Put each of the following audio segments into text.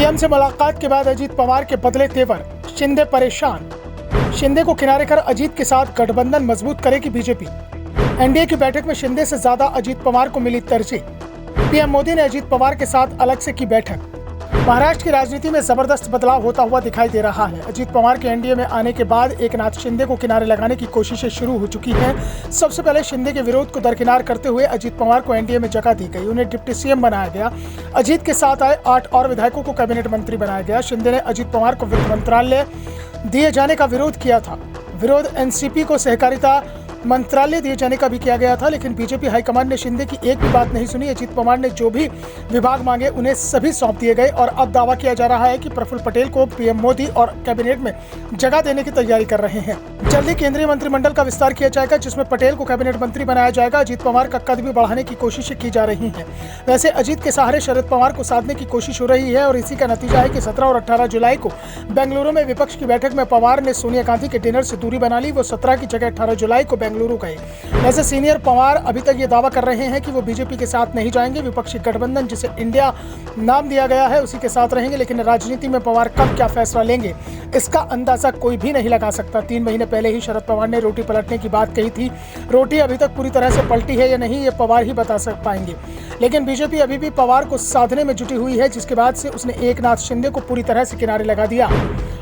CM से मुलाकात के बाद अजीत पवार के बदले तेवर, शिंदे परेशान। शिंदे को किनारे कर अजीत के साथ गठबंधन मजबूत करेगी बीजेपी। एनडीए की बैठक में शिंदे से ज्यादा अजीत पवार को मिली तरजीह। पीएम मोदी ने अजीत पवार के साथ अलग से की बैठक। महाराष्ट्र की राजनीति में जबरदस्त बदलाव होता हुआ दिखाई दे रहा है। अजीत पवार के एनडीए में आने के बाद एकनाथ शिंदे को किनारे लगाने की कोशिशें शुरू हो चुकी हैं। सबसे पहले शिंदे के विरोध को दरकिनार करते हुए अजीत पवार को एनडीए में जगह दी गई, उन्हें डिप्टी सीएम बनाया गया। अजीत के साथ आए 8 और विधायकों को कैबिनेट मंत्री बनाया गया। शिंदे ने अजीत पवार को वित्त मंत्रालय दिए जाने का विरोध किया था। विरोध एनसीपी को सहकारिता मंत्रालय दिए जाने का भी किया गया था, लेकिन बीजेपी हाईकमान ने शिंदे की एक भी बात नहीं सुनी। अजीत पवार ने जो भी विभाग मांगे उन्हें सभी सौंप दिए गए और अब दावा किया जा रहा है कि प्रफुल्ल पटेल को पीएम मोदी और कैबिनेट में जगह देने की तैयारी कर रहे हैं। जल्दी केंद्रीय मंत्रिमंडल का विस्तार किया जाएगा, जिसमें पटेल को कैबिनेट मंत्री बनाया जाएगा। अजीत पवार का कद भी बढ़ाने की कोशिशें की जा रही हैं। वैसे अजीत के सहारे शरद पवार को साधने की कोशिश हो रही है और इसी का नतीजा है कि 17 और 18 जुलाई को बेंगलुरु में विपक्ष की बैठक में पवार ने सोनिया गांधी के डिनर से दूरी बना ली। वो 17 की जगह 18 जुलाई को बेंगलुरु गए। वैसे सीनियर पवार अभी तक ये दावा कर रहे हैं कि वो बीजेपी के साथ नहीं जाएंगे। विपक्षी गठबंधन जिसे इंडिया नाम दिया गया है उसी के साथ रहेंगे, लेकिन राजनीति में पवार कब क्या फैसला लेंगे इसका अंदाजा कोई भी नहीं लगा सकता। 3 महीने पहले ही शरद पवार ने रोटी पलटने की बात कही थी। रोटी अभी तक पूरी तरह से पलटी है या नहीं ये पवार ही बता पाएंगे, लेकिन बीजेपी अभी भी पवार को साधने में जुटी हुई है, जिसके बाद से उसने एकनाथ शिंदे को पूरी तरह से किनारे लगा दिया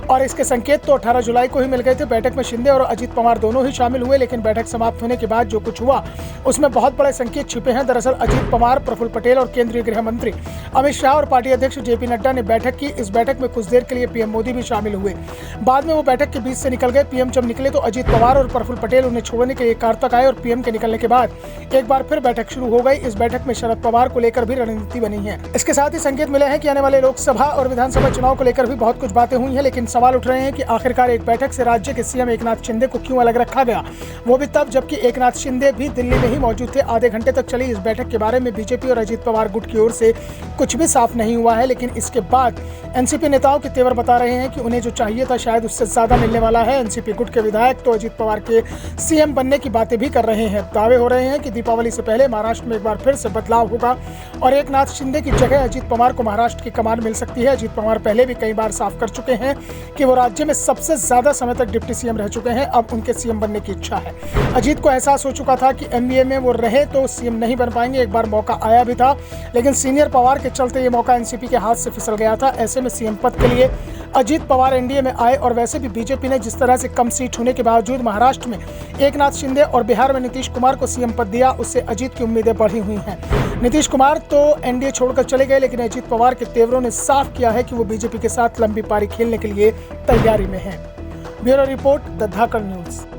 और इसके संकेत तो 18 जुलाई को ही मिल गए थे। बैठक में शिंदे और अजीत पवार दोनों ही शामिल हुए, लेकिन बैठक समाप्त होने के बाद जो कुछ हुआ उसमें बहुत बड़े संकेत छिपे हैं। दरअसल अजीत पवार, प्रफुल्ल पटेल और केंद्रीय गृह मंत्री अमित शाह और पार्टी अध्यक्ष जेपी नड्डा ने बैठक की। इस बैठक में कुछ देर के लिए पीएम मोदी भी शामिल हुए, बाद में वो बैठक के बीच से निकल गए। पीएम जब निकले तो अजीत पवार और प्रफुल्ल पटेल उन्हें छोड़ने के लिए कार तक आए और पीएम के निकलने के बाद एक बार फिर बैठक शुरू हो गई। इस बैठक में शरद पवार को लेकर भी रणनीति बनी है। इसके साथ ही संकेत मिले हैं कि आने वाले लोकसभा और विधानसभा चुनाव को लेकर भी बहुत कुछ बातें हुई हैं, लेकिन सवाल उठ रहे हैं कि आखिरकार एक बैठक से राज्य के सीएम एकनाथ शिंदे को क्यों अलग रखा गया, वो भी तब जबकि एकनाथ शिंदे भी दिल्ली में ही मौजूद थे। आधे घंटे तक चली इस बैठक के बारे में बीजेपी और अजीत पवार गुट की ओर से कुछ भी साफ नहीं हुआ है, लेकिन इसके बाद एनसीपी नेताओं के तेवर बता रहे हैं कि उन्हें जो चाहिए था शायद उससे ज्यादा मिलने वाला है। एनसीपी गुट के विधायक तो अजीत पवार के सीएम बनने की बातें भी कर रहे हैं। दावे हो रहे हैं कि दीपावली से पहले महाराष्ट्र में एक बार फिर से बदलाव होगा और एकनाथ शिंदे की जगह अजीत पवार को महाराष्ट्र की कमान मिल सकती है। अजीत पवार पहले भी कई बार साफ कर चुके हैं कि वो राज्य में सबसे ज्यादा समय तक डिप्टी सीएम रह चुके हैं, अब उनके सीएम बनने की इच्छा है। अजीत को एहसास हो चुका था कि एमबीए में वो रहे तो सीएम नहीं बन पाएंगे। एक बार मौका आया भी था, लेकिन सीनियर पवार के चलते ये मौका एनसीपी के हाथ से फिसल गया था। ऐसे में सीएम पद के लिए अजीत पवार एनडीए में आए और वैसे भी बीजेपी ने जिस तरह से कम सीट होने के बावजूद महाराष्ट्र में एकनाथ शिंदे और बिहार में नीतीश कुमार को सीएम पद दिया, उससे अजीत की उम्मीदें बढ़ी हुई हैं। नीतीश कुमार तो एनडीए छोड़कर चले गए, लेकिन अजीत पवार के तेवरों ने साफ किया है कि वो बीजेपी के साथ लंबी पारी खेलने के लिए तैयारी में हैं। Bureau report, the Dhakad news.